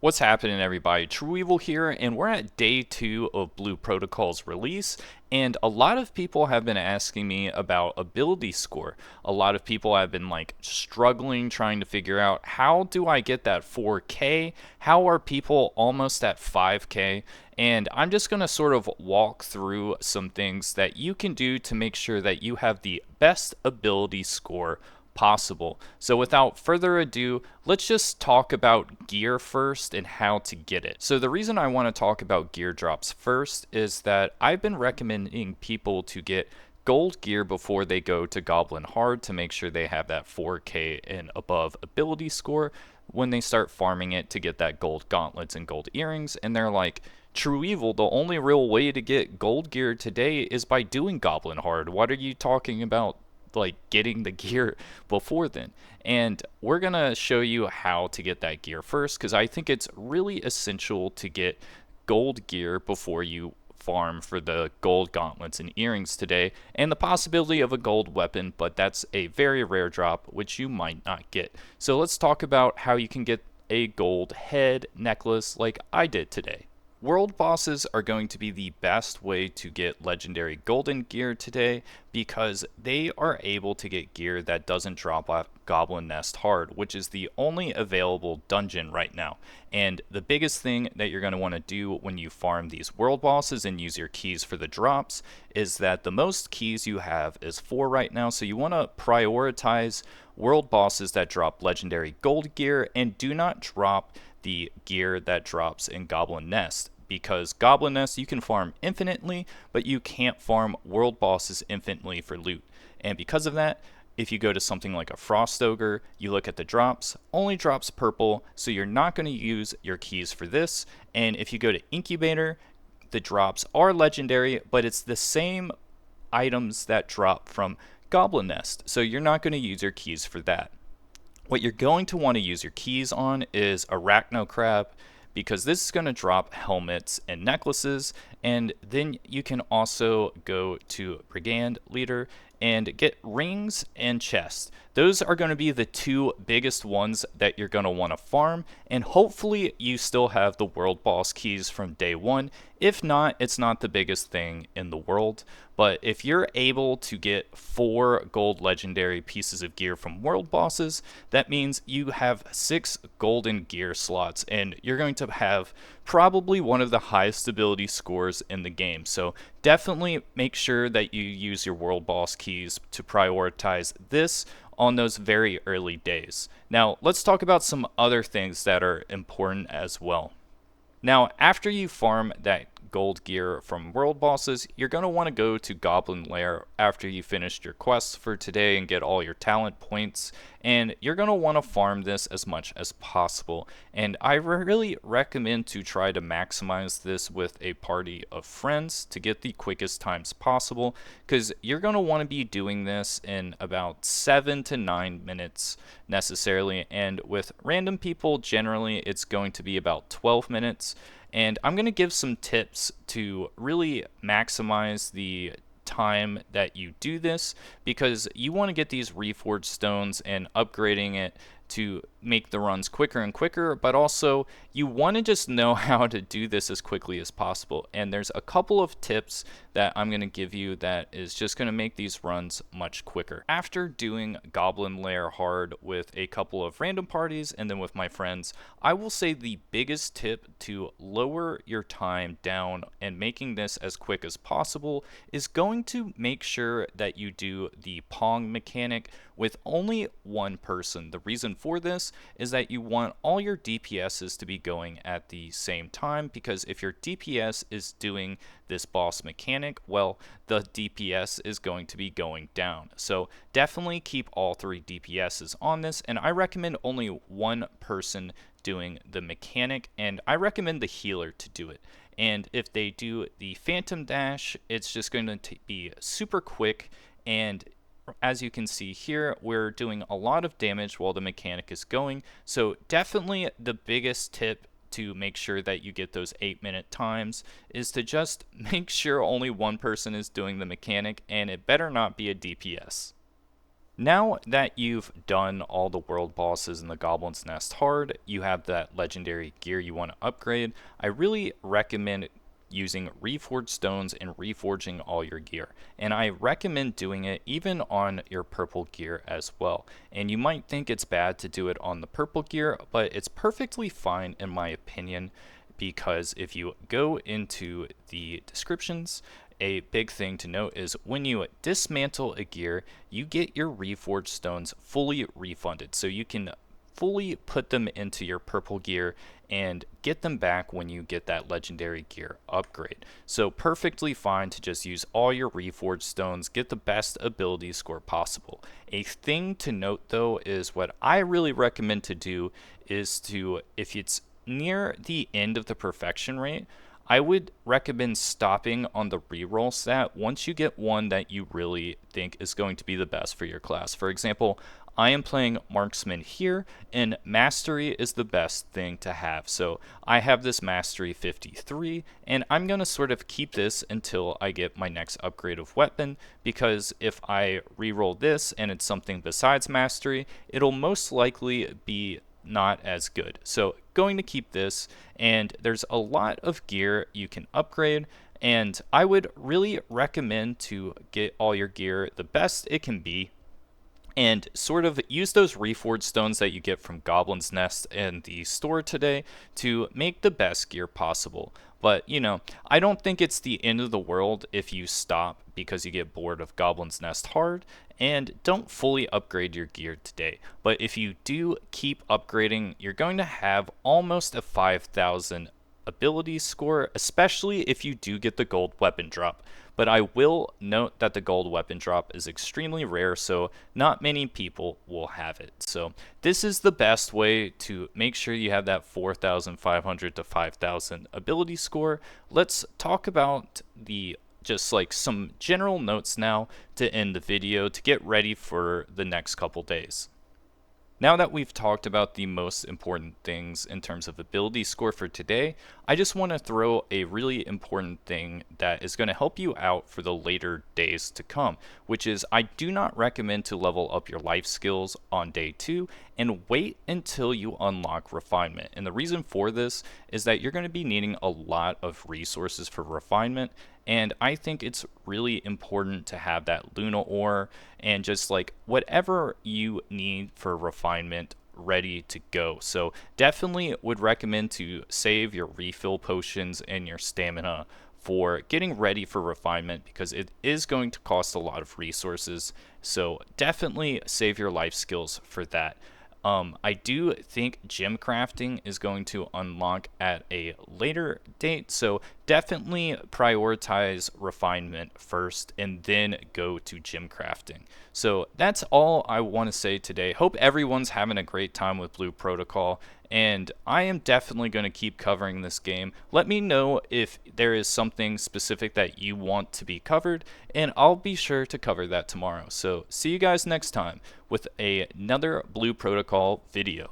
What's happening, everybody? trueeevil here, and we're at day 2 of Blue Protocol's release, and a lot of people have been asking me about ability score. A lot of people have been struggling trying to figure out, how do I get that 4K? How are people almost at 5K? And I'm just going to sort of walk through some things that you can do to make sure that you have the best ability score possible. So without further ado, let's just talk about gear first and how to get it. So the reason I want to talk about gear drops first is that I've been recommending people to get gold gear before they go to Goblin Hard to make sure they have that 4K and above ability score when they start farming it to get that gold gauntlets and gold earrings. And they're like, trueeevil, the only real way to get gold gear today is by doing Goblin Hard. What are you talking about, getting the gear before then? And we're gonna show you how to get that gear first, because I think it's really essential to get gold gear before you farm for the gold gauntlets and earrings today, and the possibility of a gold weapon, but that's a very rare drop which you might not get. So let's talk about how you can get a gold head necklace like I did today. World bosses are going to be the best way to get legendary golden gear today, because they are able to get gear that doesn't drop off Goblin Nest Hard, which is the only available dungeon right now. And the biggest thing that you're going to want to do when you farm these world bosses and use your keys for the drops is that the most keys you have is 4 right now, so you want to prioritize world bosses that drop legendary gold gear, and do not drop the gear that drops in Goblin Nest, because Goblin Nest you can farm infinitely, but you can't farm world bosses infinitely for loot. And because of that, if you go to something like a Frost Ogre, you look at the drops, only drops purple, so you're not going to use your keys for this. And if you go to Incubator, the drops are legendary, but it's the same items that drop from Goblin Nest, so you're not going to use your keys for that. What you're going to want to use your keys on is Arachno Crab, because this is going to drop helmets and necklaces. And then you can also go to Brigand Leader and get rings and chests. Those are going to be the 2 biggest ones that you're going to want to farm, and hopefully you still have the world boss keys from day 1. If not, it's not the biggest thing in the world. But if you're able to get 4 gold legendary pieces of gear from world bosses, that means you have 6 golden gear slots, and you're going to have probably one of the highest ability scores in the game. So definitely make sure that you use your world boss keys to prioritize this on those very early days. Now let's talk about some other things that are important as well. Now, after you farm that gold gear from world bosses, you're going to want to go to Goblin Lair after you finished your quests for today and get all your talent points, and you're going to want to farm this as much as possible. And I really recommend to try to maximize this with a party of friends to get the quickest times possible, because you're going to want to be doing this in about 7 to 9 minutes necessarily, and with random people generally it's going to be about 12 minutes. And I'm going to give some tips to really maximize the time that you do this, because you want to get these reforged stones and upgrading it to make the runs quicker and quicker, but also you want to just know how to do this as quickly as possible. And there's a couple of tips that I'm going to give you that is just going to make these runs much quicker. After doing Goblin Lair hard with a couple of random parties and then with my friends, I will say the biggest tip to lower your time down and making this as quick as possible is going to make sure that you do the Pong mechanic with only one person. The reason for this is that you want all your DPSs to be going at the same time, because if your DPS is doing this boss mechanic, well, the DPS is going to be going down. So definitely keep all 3 DPSs on this, and I recommend only one person doing the mechanic, and I recommend the healer to do it. And if they do the Phantom Dash, it's just going to be super quick, and as you can see here, we're doing a lot of damage while the mechanic is going. So definitely the biggest tip to make sure that you get those 8-minute times is to just make sure only one person is doing the mechanic, and it better not be a DPS. Now that you've done all the world bosses in the Goblin's Nest hard, you have that legendary gear you want to upgrade, I really recommend using reforged stones and reforging all your gear. And I recommend doing it even on your purple gear as well. And you might think it's bad to do it on the purple gear, but it's perfectly fine in my opinion, because if you go into the descriptions, a big thing to note is when you dismantle a gear, you get your reforged stones fully refunded. So you can fully put them into your purple gear and get them back when you get that legendary gear upgrade. So perfectly fine to just use all your reforged stones, get the best ability score possible. A thing to note though is what I really recommend to do is to, if it's near the end of the perfection rate, I would recommend stopping on the reroll stat once you get one that you really think is going to be the best for your class. For example, I am playing Marksman here, and Mastery is the best thing to have. So I have this Mastery 53, and I'm going to sort of keep this until I get my next upgrade of weapon, because if I reroll this and it's something besides Mastery, it'll most likely be not as good. So going to keep this, and there's a lot of gear you can upgrade, and I would really recommend to get all your gear the best it can be and sort of use those reforged stones that you get from Goblin's Nest and the store today to make the best gear possible. But, you know, I don't think it's the end of the world if you stop because you get bored of Goblin's Nest hard and don't fully upgrade your gear today. But if you do keep upgrading, you're going to have almost a 5,000 ability score, especially if you do get the gold weapon drop. But I will note that the gold weapon drop is extremely rare, so not many people will have it. So this is the best way to make sure you have that 4,500 to 5,000 ability score. Let's talk about the just like some general notes now to end the video to get ready for the next couple days. Now that we've talked about the most important things in terms of ability score for today, I just want to throw a really important thing that is going to help you out for the later days to come, which is I do not recommend to level up your life skills on day 2 and wait until you unlock refinement. And the reason for this is that you're going to be needing a lot of resources for refinement, and I think it's really important to have that Luna ore and just like whatever you need for refinement ready to go. So definitely would recommend to save your refill potions and your stamina for getting ready for refinement, because it is going to cost a lot of resources. So definitely save your life skills for that. I do think gem crafting is going to unlock at a later date, so definitely prioritize refinement first and then go to gem crafting. So that's all I want to say today. Hope everyone's having a great time with Blue Protocol, and I am definitely going to keep covering this game. Let me know if there is something specific that you want to be covered, and I'll be sure to cover that tomorrow. So see you guys next time with another Blue Protocol video.